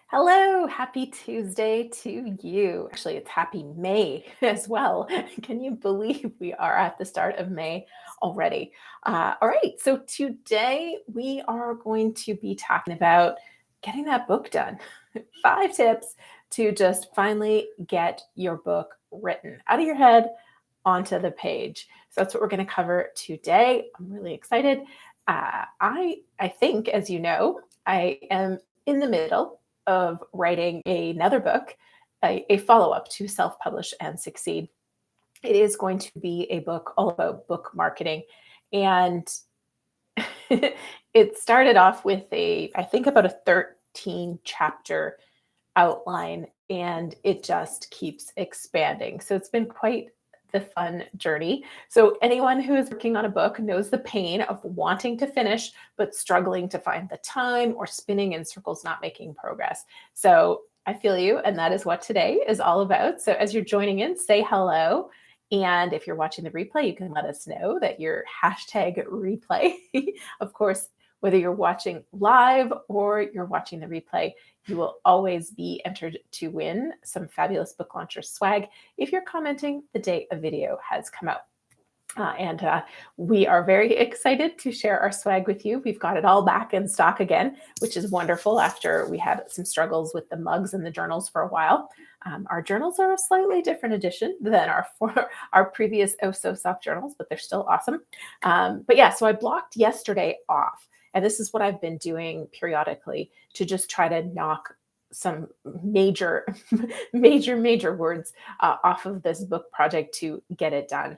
Hello, happy Tuesday to you. Actually, it's happy May as well. Can you believe we are at the start of May already? All right, so today we are going to be talking about getting that book done. 5 tips to just finally get your book written out of your head onto the page. So that's what we're going to cover today. I'm really excited. I think, as you know, I am in the middle of writing another book, a follow up to Self Publish and Succeed. It is going to be a book all about book marketing. And it started off with I think about a 13 chapter outline, and it just keeps expanding. So it's been quite the fun journey. So anyone who is working on a book knows the pain of wanting to finish but struggling to find the time or spinning in circles not making progress. So I feel you, and that is what today is all about. So as you're joining in, say hello. And if you're watching the replay, you can let us know that you're hashtag replay. Of course, whether you're watching live or you're watching the replay, you will always be entered to win some fabulous book launcher swag if you're commenting the day a video has come out. And we are very excited to share our swag with you. We've got it all back in stock again, which is wonderful after we had some struggles with the mugs and the journals for a while. Our journals are a slightly different edition than our previous Oh So Soft journals, but they're still awesome. But yeah, so I blocked yesterday off. And this is what I've been doing periodically to just try to knock some major, major words off of this book project to get it done.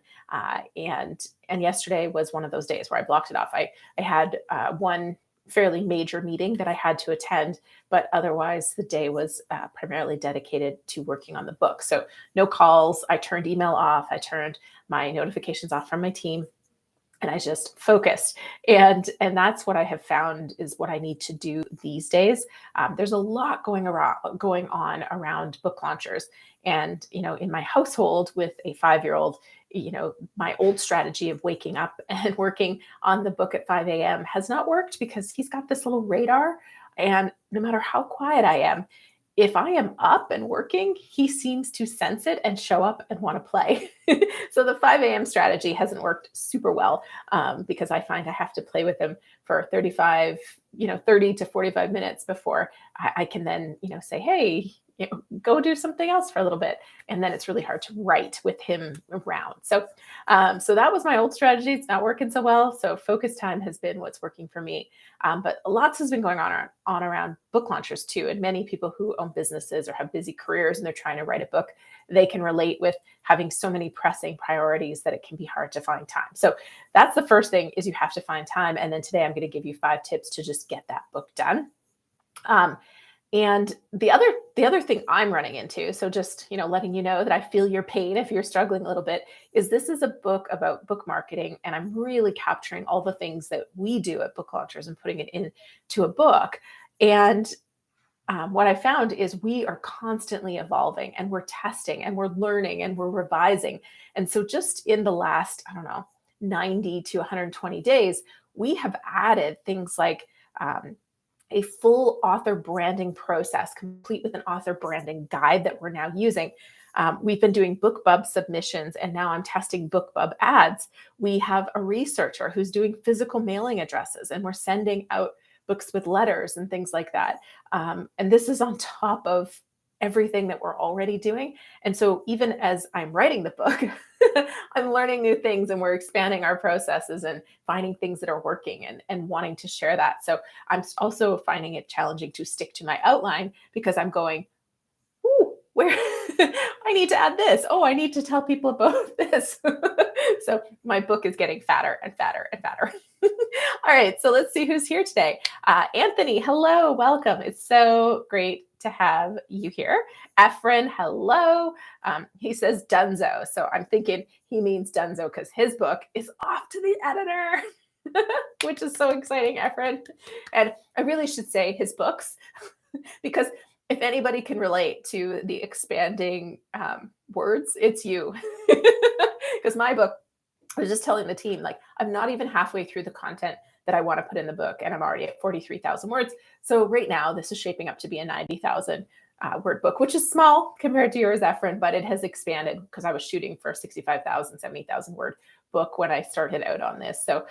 And yesterday was one of those days where I blocked it off. I had one fairly major meeting that I had to attend, but otherwise the day was primarily dedicated to working on the book. So no calls. I turned email off. I turned my notifications off from my team, and I just focused. And that's what I have found is what I need to do these days. There's a lot going on around book launchers, and in my household with a 5-year-old, my old strategy of waking up and working on the book at 5 a.m. has not worked because he's got this little radar, and no matter how quiet I am, if I am up and working, he seems to sense it and show up and want to play. So the 5 a.m. strategy hasn't worked super well because I find I have to play with him for 30 to 45 minutes before I can then, say, hey, go do something else for a little bit. And then it's really hard to write with him around. So that was my old strategy. It's not working so well. So focus time has been what's working for me. But lots has been going on around book launchers too. And many people who own businesses or have busy careers and they're trying to write a book, they can relate with having so many pressing priorities that it can be hard to find time. So that's the first thing, is you have to find time. And then today I'm going to give you 5 tips to just get that book done. And the other thing I'm running into, so just, letting you know that I feel your pain if you're struggling a little bit, is this is a book about book marketing, and I'm really capturing all the things that we do at book launchers and putting it into a book. And what I found is we are constantly evolving, and we're testing and we're learning and we're revising. And so just in the last, 90 to 120 days, we have added things like a full author branding process, complete with an author branding guide that we're now using. We've been doing BookBub submissions, and now I'm testing BookBub ads. We have a researcher who's doing physical mailing addresses, and we're sending out books with letters and things like that. And this is on top of everything that we're already doing. And so even as I'm writing the book, I'm learning new things, and we're expanding our processes and finding things that are working and wanting to share that. So I'm also finding it challenging to stick to my outline because I'm going, ooh, where I need to add this. Oh, I need to tell people about this. So my book is getting fatter and fatter and fatter. All right, so let's see who's here today. Anthony, hello, welcome. It's so great to have you here. Efren, hello. He says Dunzo. So I'm thinking he means Dunzo because his book is off to the editor, which is so exciting, Efren. And I really should say his books, because if anybody can relate to the expanding words, it's you. Because my book, I was just telling the team, like, I'm not even halfway through the content that I want to put in the book, and I'm already at 43,000 words. So right now, this is shaping up to be a 90,000 word book, which is small compared to yours, Efren, but it has expanded because I was shooting for a 65,000, 70,000 word book when I started out on this. So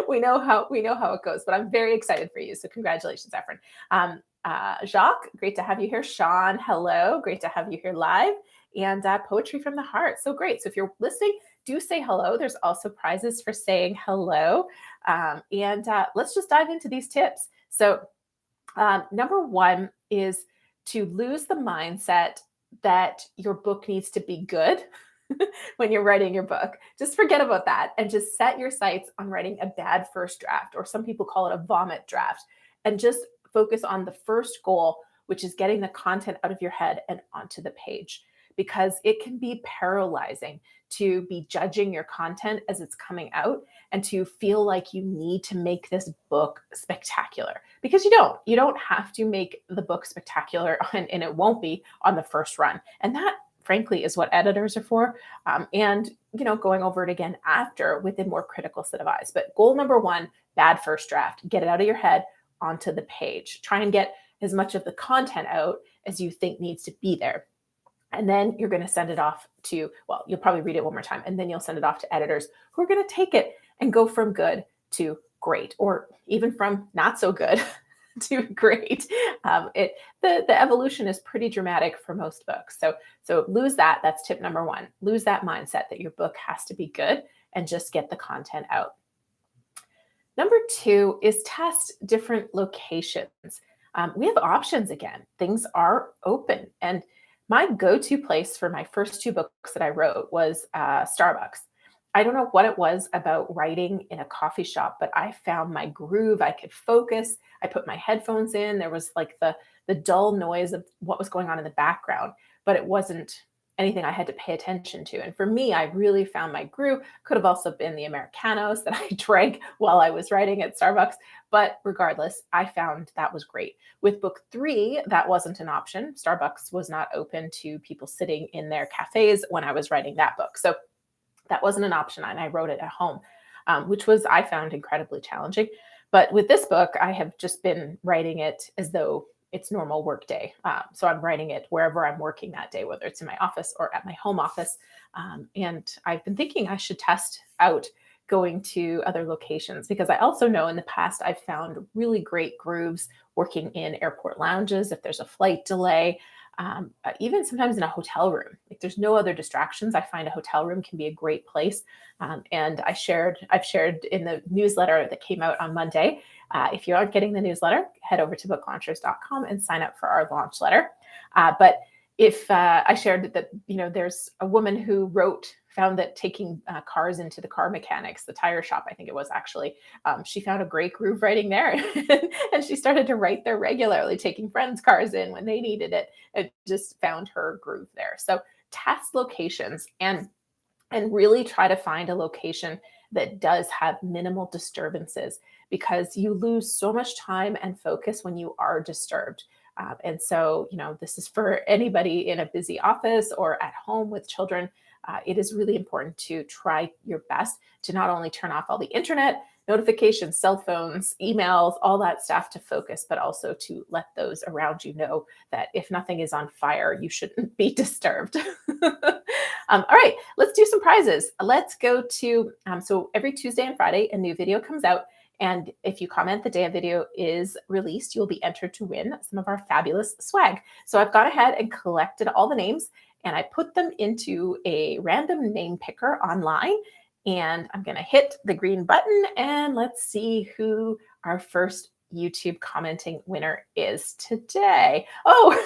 we know how it goes, but I'm very excited for you. So congratulations, Efren. Jacques, great to have you here. Sean, hello, great to have you here live. And Poetry from the Heart, so great. So if you're listening, do say hello. There's also prizes for saying hello. And let's just dive into these tips. So number one is to lose the mindset that your book needs to be good when you're writing your book. Just forget about that and just set your sights on writing a bad first draft, or some people call it a vomit draft, and just focus on the first goal, which is getting the content out of your head and onto the page, because it can be paralyzing to be judging your content as it's coming out and to feel like you need to make this book spectacular, because you don't have to make the book spectacular, and it won't be on the first run. And that, frankly, is what editors are for. And going over it again after with a more critical set of eyes. But goal number one, bad first draft, get it out of your head onto the page. Try and get as much of the content out as you think needs to be there. And then you're going to send it off to, well, you'll probably read it one more time, and then you'll send it off to editors who are going to take it and go from good to great, or even from not so good to great. The evolution is pretty dramatic for most books. So lose that. That's tip number one. Lose that mindset that your book has to be good, and just get the content out. Number two is test different locations. We have options again. Things are open. And my go-to place for my first two books that I wrote was Starbucks. I don't know what it was about writing in a coffee shop, but I found my groove. I could focus. I put my headphones in. There was like the dull noise of what was going on in the background, but it wasn't anything I had to pay attention to. And for me, I really found my groove. Could have also been the Americanos that I drank while I was writing at Starbucks. But regardless, I found that was great. With book three, that wasn't an option. Starbucks was not open to people sitting in their cafes when I was writing that book. So that wasn't an option, and I wrote it at home, which was, I found, incredibly challenging. But with this book, I have just been writing it as though it's normal work day. So I'm writing it wherever I'm working that day, whether it's in my office or at my home office. And I've been thinking I should test out going to other locations, because I also know in the past I've found really great grooves working in airport lounges if there's a flight delay. Even sometimes in a hotel room, like there's no other distractions. I find a hotel room can be a great place. And I've shared in the newsletter that came out on Monday. If you aren't getting the newsletter, head over to booklaunchers.com and sign up for our launch letter. But if I shared that, there's a woman who found that taking cars into the car mechanics, the tire shop, I think it was actually, she found a great groove writing there. And she started to write there regularly, taking friends' cars in when they needed it. It just found her groove there. So test locations and really try to find a location that does have minimal disturbances, because you lose so much time and focus when you are disturbed. And so, this is for anybody in a busy office or at home with children. It is really important to try your best to not only turn off all the internet, notifications, cell phones, emails, all that stuff to focus, but also to let those around you know that if nothing is on fire, you shouldn't be disturbed. All right, let's do some prizes. Let's go to, so every Tuesday and Friday, a new video comes out. And if you comment the day a video is released, you'll be entered to win some of our fabulous swag. So I've gone ahead and collected all the names, and I put them into a random name picker online. And I'm going to hit the green button, and let's see who our first YouTube commenting winner is today. Oh,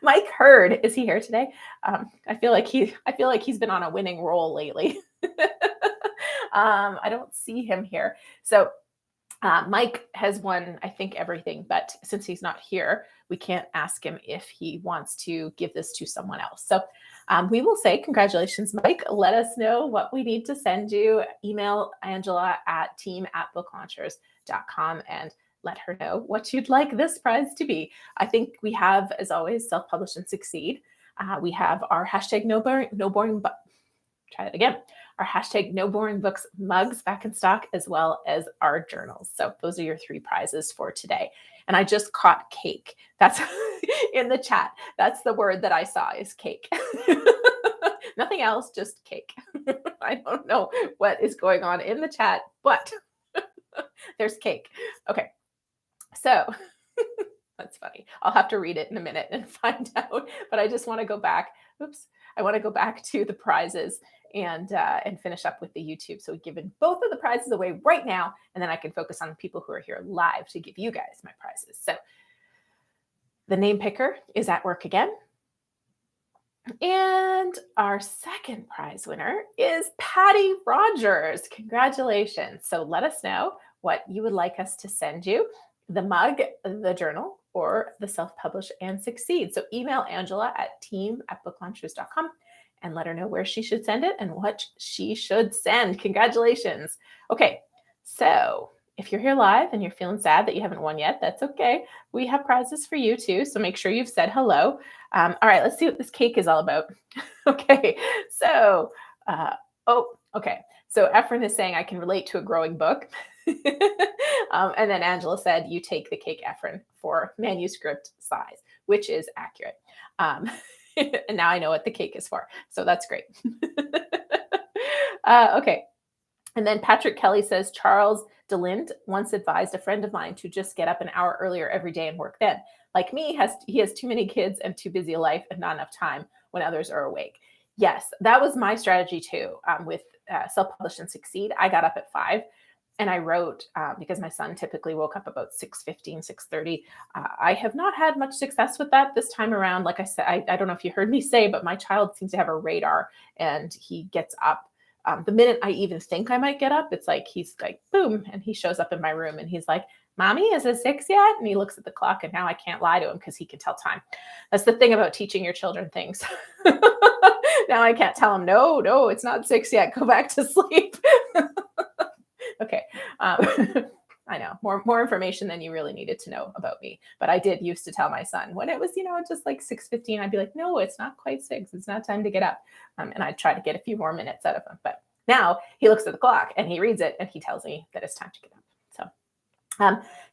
Mike Hurd. Is he here today? I feel like he's been on a winning roll lately. I don't see him here. So Mike has won, I think, everything, but since he's not here, we can't ask him if he wants to give this to someone else. So we will say congratulations, Mike. Let us know what we need to send you. Email Angela at team@booklaunchers.com and let her know what you'd like this prize to be. I think we have, as always, self-publish and succeed. We have our hashtag no boring, try that again. our hashtag no boring books mugs back in stock, as well as our journals. So those are your 3 prizes for today. And I just caught cake. That's in the chat. That's the word that I saw is cake. Nothing else, just cake. I don't know what is going on in the chat, but there's cake. Okay. So that's funny. I'll have to read it in a minute and find out. But I just want to go back. Oops. I want to go back to the prizes and finish up with the YouTube. So we've given both of the prizes away right now, and then I can focus on the people who are here live to give you guys my prizes. So the name picker is at work again. And our second prize winner is Patty Rogers. Congratulations. So let us know what you would like us to send you, the mug, the journal, or the Self-Publish and Succeed. So email Angela at team@booklaunchers.com and let her know where she should send it and what she should send. Congratulations. Okay, so if you're here live and you're feeling sad that you haven't won yet, that's okay. We have prizes for you too, so make sure you've said hello. All right, let's see what this cake is all about. Okay, so, okay. So Efren is saying I can relate to a growing book. And then Angela said, you take the cake, Efren, for manuscript size, which is accurate. And now I know what the cake is for, so that's great. Okay. And then Patrick Kelly says, Charles DeLint once advised a friend of mine to just get up an hour earlier every day and work then. Like me, he has too many kids and too busy a life and not enough time when others are awake. Yes, that was my strategy too. With Self-Publish and Succeed, I got up at 5 and I wrote because my son typically woke up about 6:15, 6:30. I have not had much success with that this time around. Like I said, I don't know if you heard me say, but my child seems to have a radar and he gets up. The minute I even think I might get up, it's like he's like, boom, and he shows up in my room and he's like, Mommy, is it 6 yet? And he looks at the clock and now I can't lie to him because he can tell time. That's the thing about teaching your children things. Now I can't tell him, no, it's not 6 yet. Go back to sleep. Okay. I know more information than you really needed to know about me. But I did used to tell my son when it was, just like 6:15, I'd be like, no, it's not quite 6. It's not time to get up. And I'd try to get a few more minutes out of him. But now he looks at the clock and he reads it and he tells me that it's time to get up. So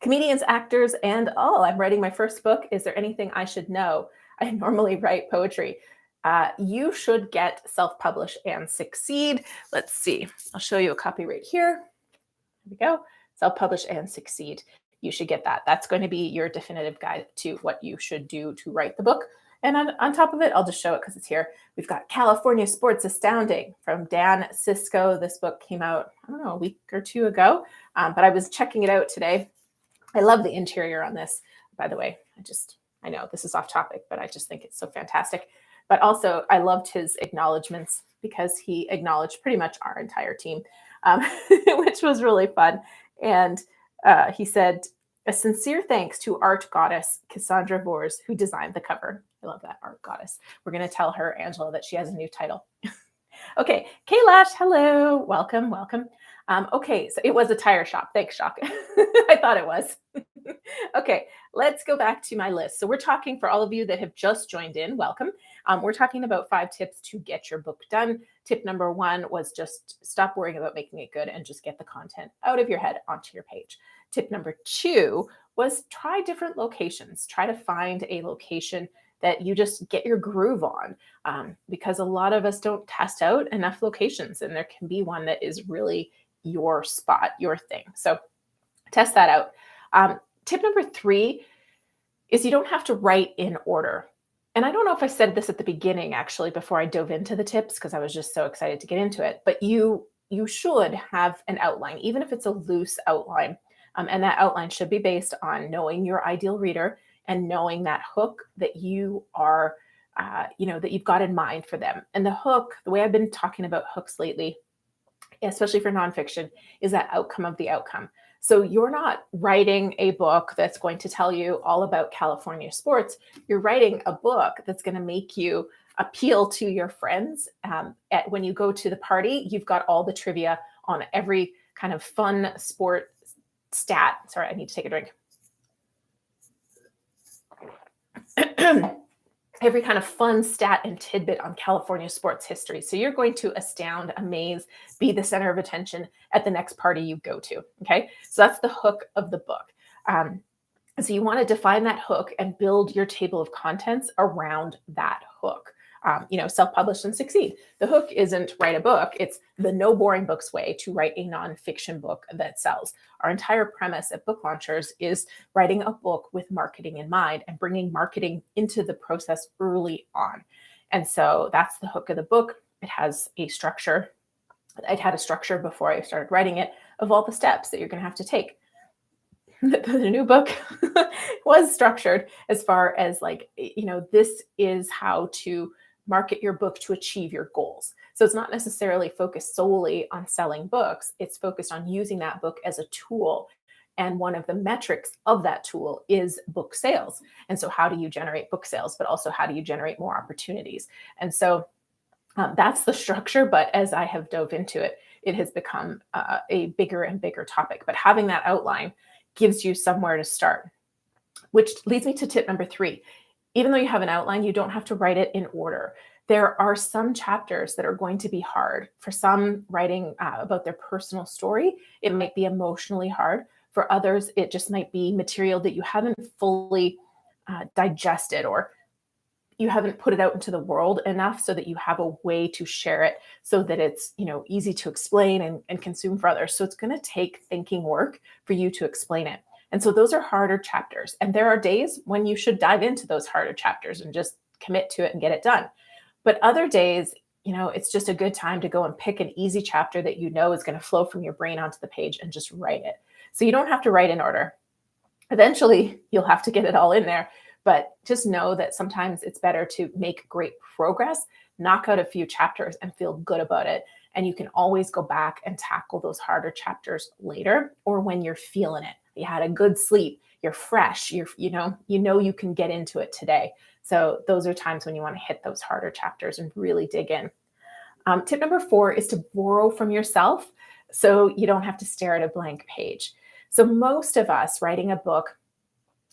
comedians, actors, and all. I'm writing my first book. Is there anything I should know? I normally write poetry. You should get Self-Publish and Succeed. Let's see. I'll show you a copy right here. There we go. Self-Publish and Succeed. You should get that. That's going to be your definitive guide to what you should do to write the book. And on top of it, I'll just show it because it's here. We've got California Sports Astounding from Dan Cisco. This book came out, I don't know, a week or 2 ago, but I was checking it out today. I love the interior on this, by the way. I know this is off topic, but I just think it's so fantastic. But also, I loved his acknowledgments because he acknowledged pretty much our entire team, which was really fun. And he said, a sincere thanks to art goddess Cassandra Vors, who designed the cover. I love that, art goddess. We're going to tell her, Angela, that she has a new title. Okay, Kailash, hello. Welcome. Okay, so it was a tire shop. Thanks, Shock. I thought it was. Okay, let's go back to my list. So we're talking, for all of you that have just joined in, welcome. We're talking about 5 tips to get your book done. Tip number 1 was just stop worrying about making it good and just get the content out of your head onto your page. Tip number 2 was try different locations. Try to find a location that you just get your groove on, because a lot of us don't test out enough locations, and there can be one that is really your spot, your thing. So test that out. Tip number 3 is you don't have to write in order. And I don't know if I said this at the beginning, actually, before I dove into the tips, because I was just so excited to get into it. But you should have an outline, even if it's a loose outline. And that outline should be based on knowing your ideal reader and knowing that hook that you are, that you've got in mind for them. And the hook, the way I've been talking about hooks lately, especially for nonfiction, is that outcome of the outcome. So you're not writing a book that's going to tell you all about California sports. You're writing a book that's going to make you appeal to your friends. When you go to the party, you've got all the trivia on every kind of fun sport stat. Sorry, I need to take a drink. every kind of fun stat and tidbit on California sports history. So you're going to astound, amaze, be the center of attention at the next party you go to. Okay. So that's the hook of the book. Um, so you want to define that hook and build your table of contents around that hook. Self-publish and succeed. The hook isn't write a book. It's the no boring books way to write a nonfiction book that sells. Our entire premise at Book Launchers is writing a book with marketing in mind and bringing marketing into the process early on. And so that's the hook of the book. It has a structure. It had a structure before I started writing it of all the steps that you're going to have to take. The new book was structured as far as this is how to market your book to achieve your goals. So it's not necessarily focused solely on selling books. It's focused on using that book as a tool. And one of the metrics of that tool is book sales. And so how do you generate book sales, but also how do you generate more opportunities? And so that's the structure. But as I have dove into it, it has become a bigger and bigger topic. But having that outline gives you somewhere to start, which leads me to tip number 3. Even though you have an outline, you don't have to write it in order. There are some chapters that are going to be hard. For some, writing about their personal story, it might be emotionally hard. For others, it just might be material that you haven't fully digested, or you haven't put it out into the world enough so that you have a way to share it so that it's easy to explain and consume for others. So it's going to take thinking work for you to explain it. And so those are harder chapters. And there are days when you should dive into those harder chapters and just commit to it and get it done. But other days, it's just a good time to go and pick an easy chapter that is going to flow from your brain onto the page and just write it. So you don't have to write in order. Eventually, you'll have to get it all in there. But just know that sometimes it's better to make great progress, knock out a few chapters and feel good about it. And you can always go back and tackle those harder chapters later, or when you're feeling it. You had a good sleep, you're fresh, you can get into it today. So those are times when you want to hit those harder chapters and really dig in. Tip number 4 is to borrow from yourself so you don't have to stare at a blank page. So most of us writing a book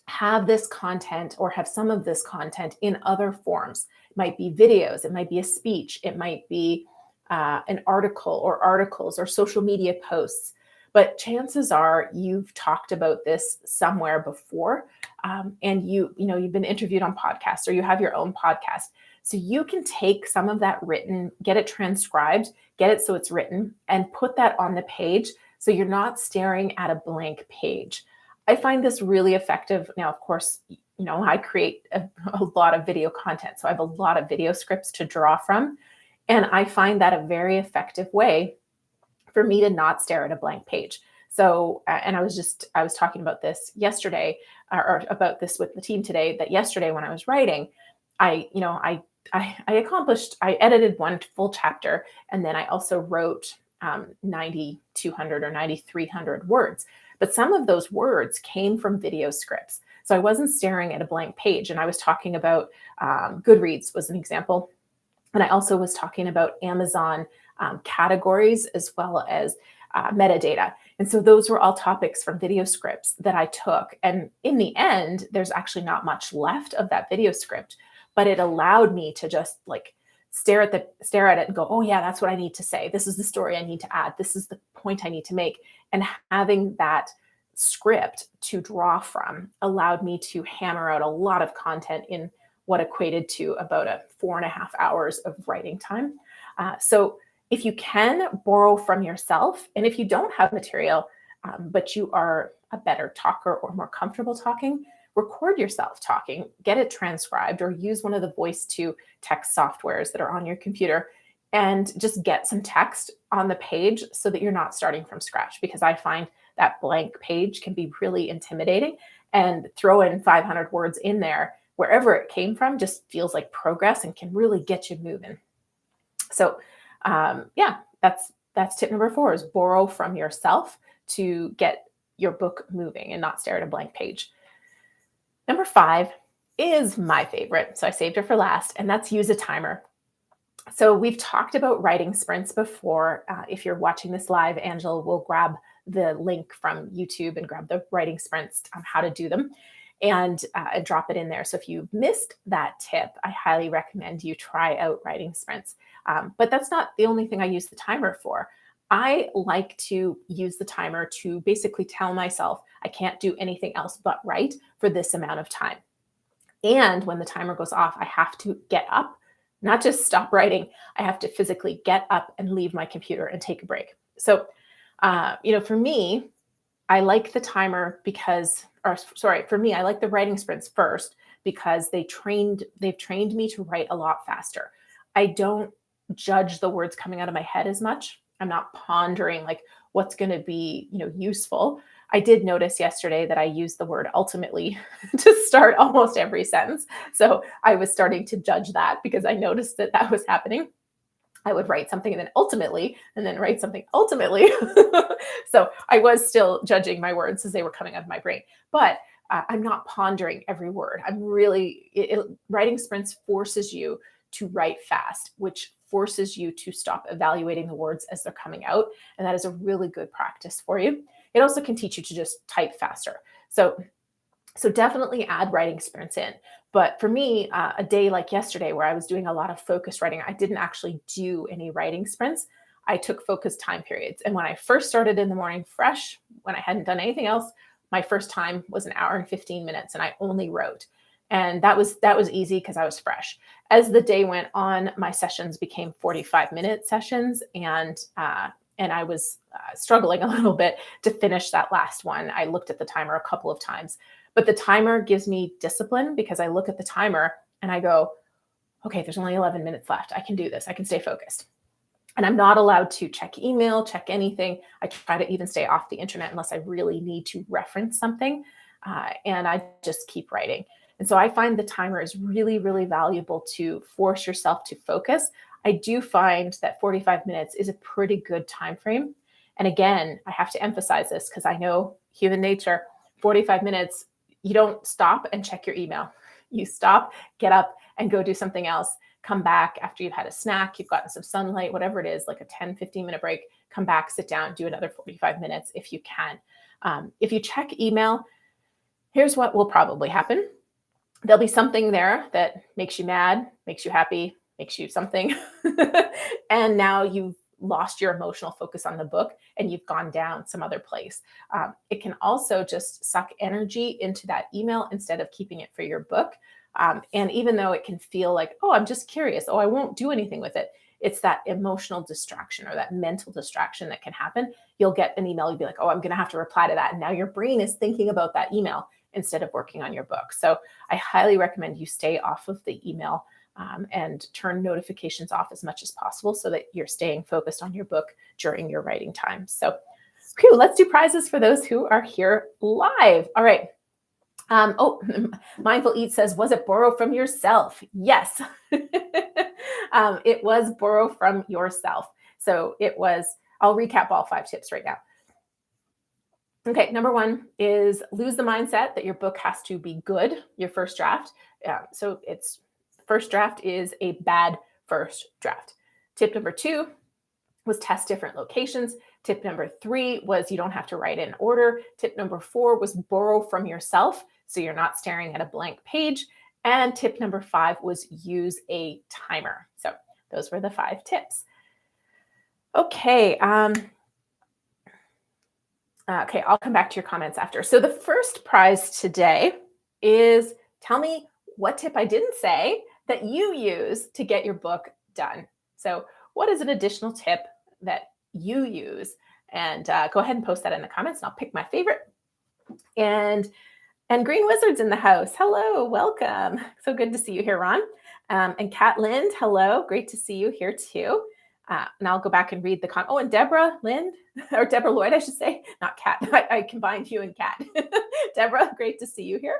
have this content or have some of this content in other forms. It might be videos, it might be a speech, it might be an article or articles or social media posts. But chances are you've talked about this somewhere before, and you've been interviewed on podcasts, or you have your own podcast. So you can take some of that written, get it transcribed, get it so it's written, and put that on the page so you're not staring at a blank page. I find this really effective. Now, of course, I create a lot of video content, so I have a lot of video scripts to draw from. And I find that a very effective way for me to not stare at a blank page. So, and I was talking about this yesterday, or about this with the team today, that yesterday when I was writing, I edited one full chapter, and then I also wrote 9,200 or 9,300 words. But some of those words came from video scripts. So I wasn't staring at a blank page. And I was talking about Goodreads was an example. And I also was talking about Amazon categories as well as metadata. And so those were all topics from video scripts that I took. And in the end, there's actually not much left of that video script, but it allowed me to just stare at it and go, oh yeah, that's what I need to say. This is the story I need to add. This is the point I need to make. And having that script to draw from allowed me to hammer out a lot of content in what equated to about 4.5 hours of writing time. So if you can, borrow from yourself. And if you don't have material, but you are a better talker or more comfortable talking, record yourself talking, get it transcribed, or use one of the voice to text softwares that are on your computer, and just get some text on the page so that you're not starting from scratch. Because I find that blank page can be really intimidating, and throw in 500 words in there, wherever it came from, just feels like progress and can really get you moving. So that's tip number 4, is borrow from yourself to get your book moving and not stare at a blank page. Number 5 is my favorite, so I saved it for last, and that's use a timer. So we've talked about writing sprints before. If you're watching this live, Angela will grab the link from YouTube and grab the writing sprints on how to do them. and drop it in there. So if you missed that tip, I highly recommend you try out writing sprints. But that's not the only thing I use the timer for. I like to use the timer to basically tell myself I can't do anything else but write for this amount of time. And when the timer goes off, I have to get up, not just stop writing. I have to physically get up and leave my computer and take a break. So, for me, I like the timer because, or sorry, for me, I like the writing sprints first because they've trained me to write a lot faster. I don't judge the words coming out of my head as much. I'm not pondering like what's going to be, useful. I did notice yesterday that I used the word ultimately to start almost every sentence. So I was starting to judge that because I noticed that that was happening. I would write something and then ultimately, and then write something ultimately. So I was still judging my words as they were coming out of my brain, but I'm not pondering every word. I'm really, writing sprints forces you to write fast, which forces you to stop evaluating the words as they're coming out. And that is a really good practice for you. It also can teach you to just type faster. So definitely add writing sprints in. But for me, a day like yesterday where I was doing a lot of focused writing, I didn't actually do any writing sprints. I took focused time periods. And when I first started in the morning fresh, when I hadn't done anything else, my first time was an hour and 15 minutes and I only wrote. And that was easy because I was fresh. As the day went on, my sessions became 45-minute sessions, and I was struggling a little bit to finish that last one. I looked at the timer a couple of times, but the timer gives me discipline because I look at the timer and I go, okay, there's only 11 minutes left. I can do this. I can stay focused. And I'm not allowed to check email, check anything. I try to even stay off the internet unless I really need to reference something. And I just keep writing. And so I find the timer is really, really valuable to force yourself to focus. I do find that 45 minutes is a pretty good time frame. And again, I have to emphasize this because I know human nature, 45 minutes, you don't stop and check your email. You stop, get up, and go do something else. Come back after you've had a snack, you've gotten some sunlight, whatever it is, like a 10, 15-minute break, come back, sit down, do another 45 minutes if you can. If you check email, here's what will probably happen. There'll be something there that makes you mad, makes you happy, makes you something. And now you've lost your emotional focus on the book and you've gone down some other place. It can also just suck energy into that email instead of keeping it for your book. And even though it can feel like, oh, I'm just curious, oh, I won't do anything with it. It's that emotional distraction or that mental distraction that can happen. You'll get an email, you'll be like, oh, I'm going to have to reply to that. And now your brain is thinking about that email instead of working on your book. So I highly recommend you stay off of the email and turn notifications off as much as possible so that you're staying focused on your book during your writing time. So, let's do prizes for those who are here live. All right. Mindful Eat says, was it borrow from yourself? Yes. It was borrow from yourself. So it was, I'll recap all 5 tips right now. Okay, number 1 is lose the mindset that your book has to be good, your first draft. So it's first draft is a bad first draft. Tip number 2 was test different locations. Tip number 3 was you don't have to write in order. Tip number 4 was borrow from yourself, so you're not staring at a blank page. And tip number 5 was use a timer. So those were the 5 tips. Okay. Okay, I'll come back to your comments after. So the first prize today is tell me what tip I didn't say that you use to get your book done. So what is an additional tip that you use? And go ahead and post that in the comments and I'll pick my favorite. And Green Wizard's in the house. Hello, welcome. So good to see you here, Ron. And Kat Lind, hello. Great to see you here too. And I'll go back and read the comment. Oh, and Deborah Lind, or Deborah Lloyd, I should say, not Kat. I combined you and Kat. Deborah, great to see you here.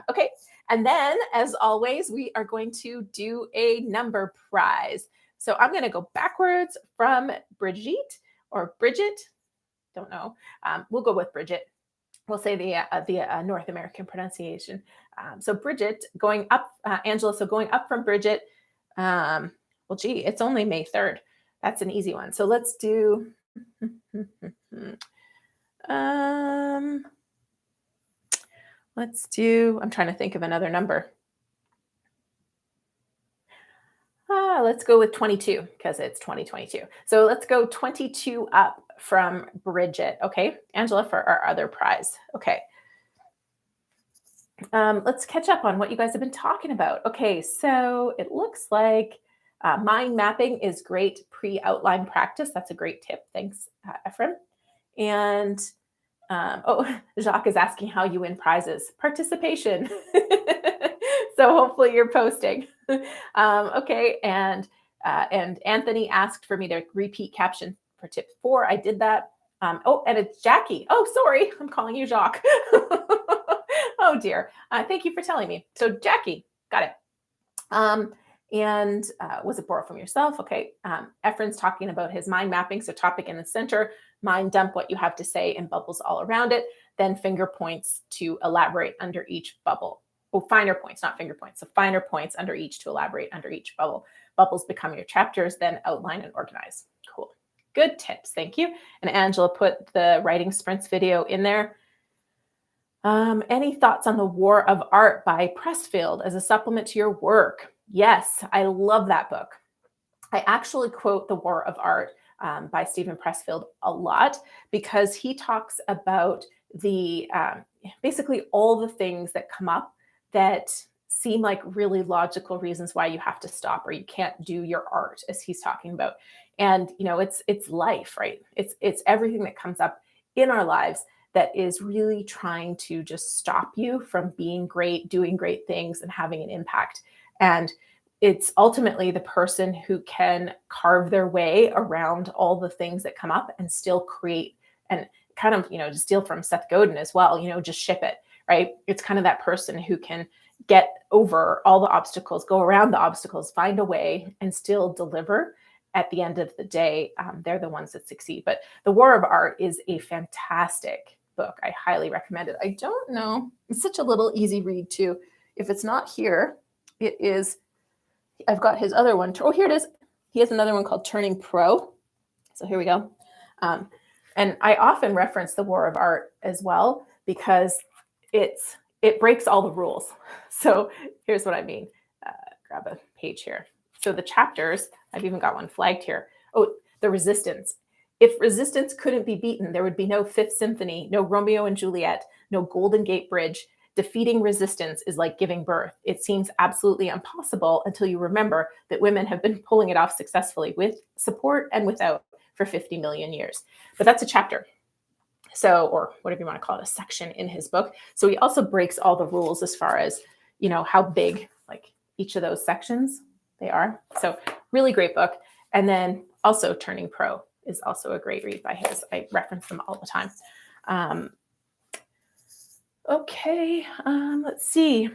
Okay, and then as always, we are going to do a number prize. So I'm going to go backwards from Brigitte or Bridget. Don't know. We'll go with Bridget. We'll say the North American pronunciation. So Bridget going up, Angela. So going up from Bridget. Well, gee, it's only May 3rd. That's an easy one. So let's do. Let's I'm trying to think of another number. Let's go with 22 because it's 2022. So let's go 22 up from Bridget. Okay, Angela, for our other prize. Okay. Let's catch up on what you guys have been talking about. Okay, so it looks like mind mapping is great pre-outline practice. That's a great tip. Thanks, Ephraim. And Jacques is asking how you win prizes. Participation. So hopefully you're posting. Okay, and Anthony asked for me to repeat caption for tip 4. I did that. And it's Jackie. Oh, sorry, I'm calling you Jacques. Oh dear. Thank you for telling me. So Jackie, got it. And was it borrow from yourself? Okay. Ephraim's talking about his mind mapping. So topic in the center, mind dump what you have to say and bubbles all around it. Then finger points to elaborate under each bubble. Oh, finer points, not finger points. So finer points under each to elaborate under each bubble. Bubbles become your chapters, then outline and organize. Cool. Good tips. Thank you. And Angela put the writing sprints video in there. Any thoughts on The War of Art by Pressfield as a supplement to your work? Yes, I love that book. I actually quote The War of Art by Stephen Pressfield a lot because he talks about the basically all the things that come up that seem like really logical reasons why you have to stop or you can't do your art, as he's talking about. And it's life, right? It's everything that comes up in our lives that is really trying to just stop you from being great, doing great things, and having an impact. And it's ultimately the person who can carve their way around all the things that come up and still create and kind of, to steal from Seth Godin as well, just ship it, right? It's kind of that person who can get over all the obstacles, go around the obstacles, find a way, and still deliver. At the end of the day, they're the ones that succeed. But The War of Art is a fantastic book. I highly recommend it. I don't know. It's such a little easy read too. If it's not here, it is. I've got his other one. Oh, here it is. He has another one called Turning Pro. So here we go. And I often reference The War of Art as well because it breaks all the rules. So here's what I mean. Grab a page here. So the chapters, I've even got one flagged here. Oh, the resistance. If resistance couldn't be beaten, there would be no Fifth Symphony, no Romeo and Juliet, no Golden Gate Bridge. Defeating resistance is like giving birth. It seems absolutely impossible until you remember that women have been pulling it off successfully with support and without for 50 million years. But that's a chapter. So, or whatever you want to call it, a section in his book. So he also breaks all the rules as far as, how big like each of those sections they are. So really great book. And then also Turning Pro is also a great read by his. I reference them all the time. Okay, let's see.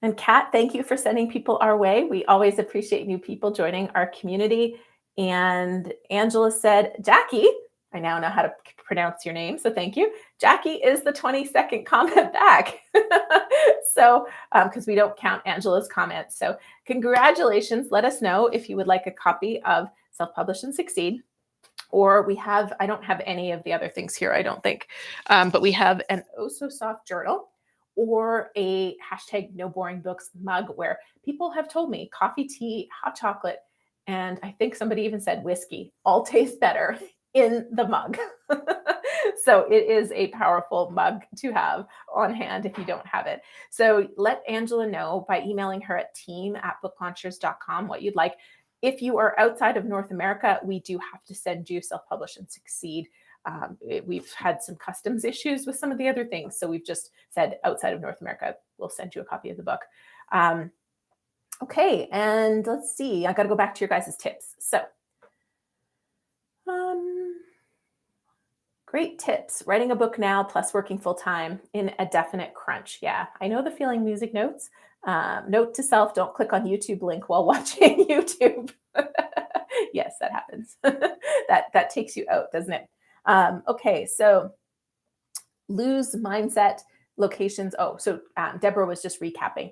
And Kat, thank you for sending people our way. We always appreciate new people joining our community. And Angela said, Jackie, I now know how to pronounce your name, so thank you. Jackie is the 22nd comment back. So, because we don't count Angela's comments. So congratulations. Let us know if you would like a copy of Self-Publish and Succeed. Or I don't have any of the other things here, I don't think. But we have an Oh So Soft journal or a hashtag No Boring Books mug where people have told me coffee, tea, hot chocolate, and I think somebody even said whiskey all taste better in the mug. So it is a powerful mug to have on hand if you don't have it. So let Angela know by emailing her at team@booklaunchers.com what you'd like. If you are outside of North America, we do have to send you Self-Publish and Succeed. We've had some customs issues with some of the other things. So we've just said outside of North America, we'll send you a copy of the book. Okay, and let's see. I got to go back to your guys' tips. So great tips. Writing a book now plus working full-time in a definite crunch. Yeah, I know the feeling. Music notes. Note to self, don't click on YouTube link while watching YouTube. Yes, that happens. that takes you out, doesn't it? Okay, so lose mindset locations. Oh, so Deborah was just recapping.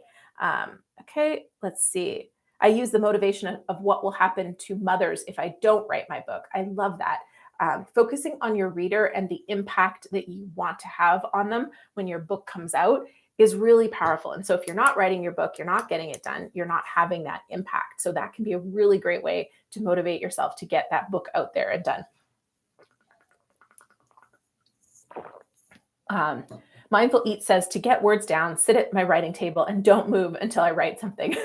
Okay, let's see. I use the motivation of what will happen to mothers if I don't write my book. I love that. Focusing on your reader and the impact that you want to have on them when your book comes out is really powerful. And so if you're not writing your book, you're not getting it done, you're not having that impact. So that can be a really great way to motivate yourself to get that book out there and done. Mindful Eat says, to get words down, sit at my writing table and don't move until I write something.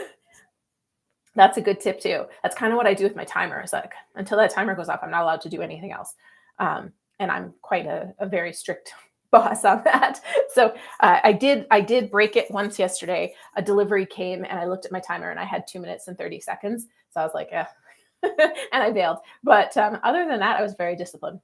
That's a good tip too. That's kind of what I do with my timer. It's like, until that timer goes off, I'm not allowed to do anything else. And I'm quite a very strict boss on that. So I did break it once yesterday. A delivery came and I looked at my timer and I had 2 minutes and 30 seconds. So I was like, and I bailed. But other than that, I was very disciplined.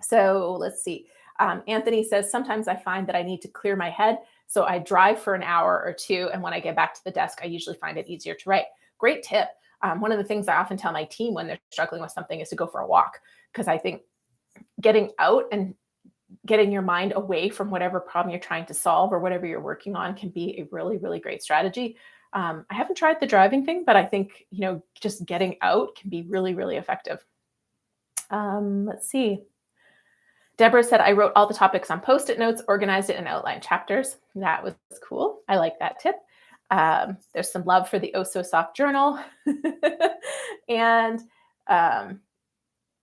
So let's see. Anthony says, sometimes I find that I need to clear my head. So I drive for an hour or two. And when I get back to the desk, I usually find it easier to write. Great tip. One of the things I often tell my team when they're struggling with something is to go for a walk, because I think getting out and getting your mind away from whatever problem you're trying to solve or whatever you're working on can be a really, really great strategy. I haven't tried the driving thing, but I think, just getting out can be really, really effective. Let's see. Deborah said, I wrote all the topics on Post-it notes, organized it in outline chapters. That was cool. I like that tip. There's some love for the Oh So Soft journal. And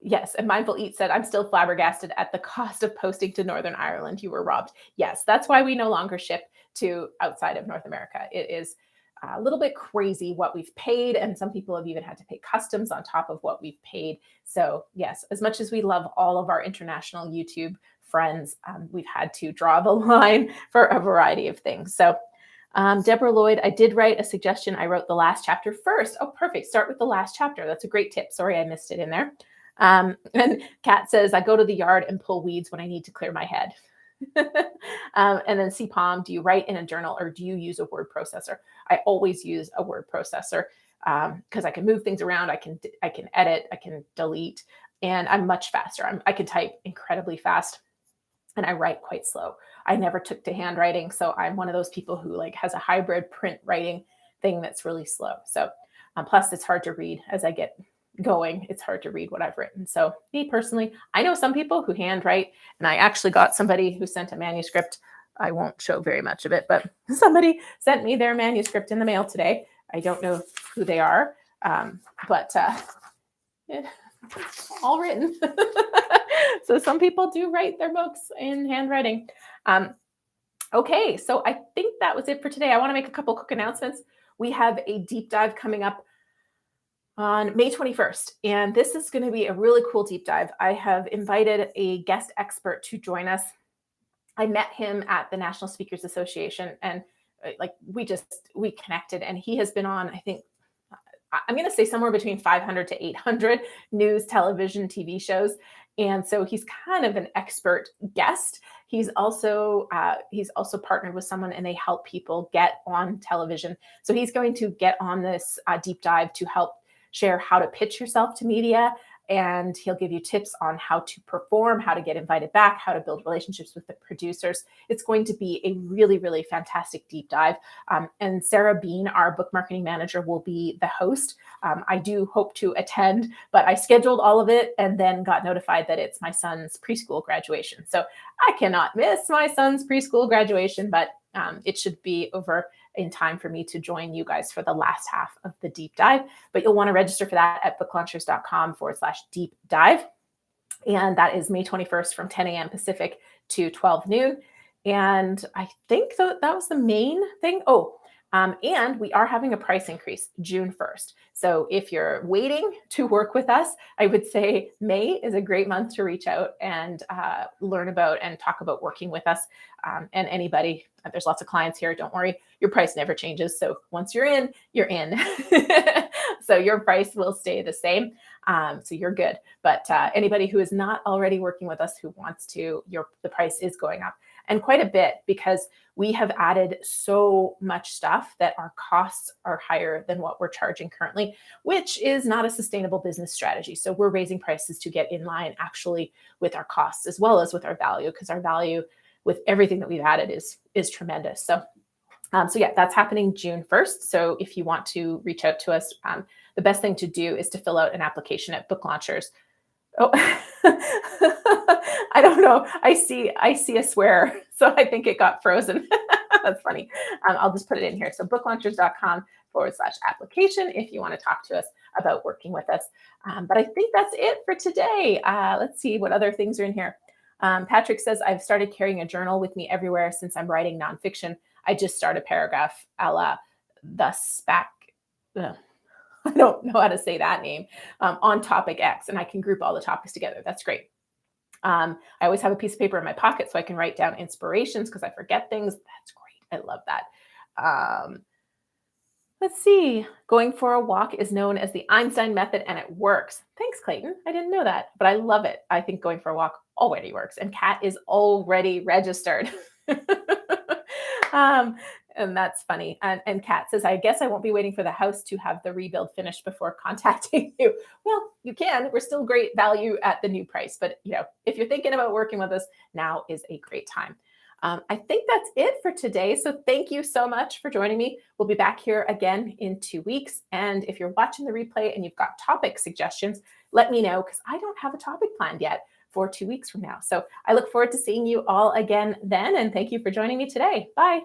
yes, and Mindful Eat said, I'm still flabbergasted at the cost of posting to Northern Ireland. You were robbed. Yes, that's why we no longer ship to outside of North America. It is a little bit crazy what we've paid, and some people have even had to pay customs on top of what we've paid. So yes, as much as we love all of our international YouTube friends, we've had to draw the line for a variety of things. So Deborah Lloyd, I did write a suggestion. I wrote the last chapter first. Oh, perfect. Start with the last chapter. That's a great tip. Sorry, I missed it in there. And Kat says, I go to the yard and pull weeds when I need to clear my head. And then CPOM, do you write in a journal or do you use a word processor? I always use a word processor because I can move things around. I can edit, I can delete, and I'm much faster. I can type incredibly fast and I write quite slow. I never took to handwriting. So I'm one of those people who has a hybrid print writing thing that's really slow. So plus it's hard to read as I get going. It's hard to read what I've written. So me personally, I know some people who handwrite, and I actually got somebody who sent a manuscript. I won't show very much of it, but somebody sent me their manuscript in the mail today. I don't know who they are, but all written. So some people do write their books in handwriting. Okay, so I think that was it for today. I want to make a couple quick announcements. We have a deep dive coming up on May 21st, and this is going to be a really cool deep dive. I have invited a guest expert to join us. I met him at the National Speakers Association, and we connected, and he has been on, I think, I'm going to say somewhere between 500 to 800 news, television, TV shows. And so he's kind of an expert guest. He's also partnered with someone, and they help people get on television. So he's going to get on this deep dive to help share how to pitch yourself to media. And he'll give you tips on how to perform, how to get invited back, how to build relationships with the producers. It's going to be a really, really fantastic deep dive. And Sarah Bean, our book marketing manager, will be the host. I do hope to attend, but I scheduled all of it and then got notified that it's my son's preschool graduation. So I cannot miss my son's preschool graduation, but it should be over in time for me to join you guys for the last half of the deep dive. But you'll want to register for that at booklaunchers.com/deep dive. And that is May 21st from 10 a.m. Pacific to 12 noon. And I think that was the main thing. And we are having a price increase June 1st. So if you're waiting to work with us, I would say May is a great month to reach out and learn about and talk about working with us. And anybody, there's lots of clients here, don't worry, your price never changes. So once you're in, you're in. So your price will stay the same. So you're good. But anybody who is not already working with us who wants to, the price is going up. And quite a bit, because we have added so much stuff that our costs are higher than what we're charging currently, which is not a sustainable business strategy. So we're raising prices to get in line actually with our costs as well as with our value, because our value with everything that we've added is tremendous. So yeah, that's happening June 1st. So if you want to reach out to us, the best thing to do is to fill out an application at Book Launchers. Oh, I don't know. I see a swear, so I think it got frozen. That's funny. I'll just put it in here. So booklaunchers.com/application if you want to talk to us about working with us. But I think that's it for today. Let's see what other things are in here. Patrick says, I've started carrying a journal with me everywhere since I'm writing nonfiction. I just start a paragraph a la the SPAC. I don't know how to say that name, on topic X, and I can group all the topics together. That's great. I always have a piece of paper in my pocket so I can write down inspirations because I forget things. That's great. I love that. Let's see. Going for a walk is known as the Einstein method and it works. Thanks, Clayton. I didn't know that, but I love it. I think going for a walk already works and Kat is already registered. um, and that's funny. And Kat says, I guess I won't be waiting for the house to have the rebuild finished before contacting you. Well, you can. We're still great value at the new price. But if you're thinking about working with us, now is a great time. I think that's it for today. So thank you so much for joining me. We'll be back here again in 2 weeks. And if you're watching the replay and you've got topic suggestions, let me know because I don't have a topic planned yet for 2 weeks from now. So I look forward to seeing you all again then. And thank you for joining me today. Bye.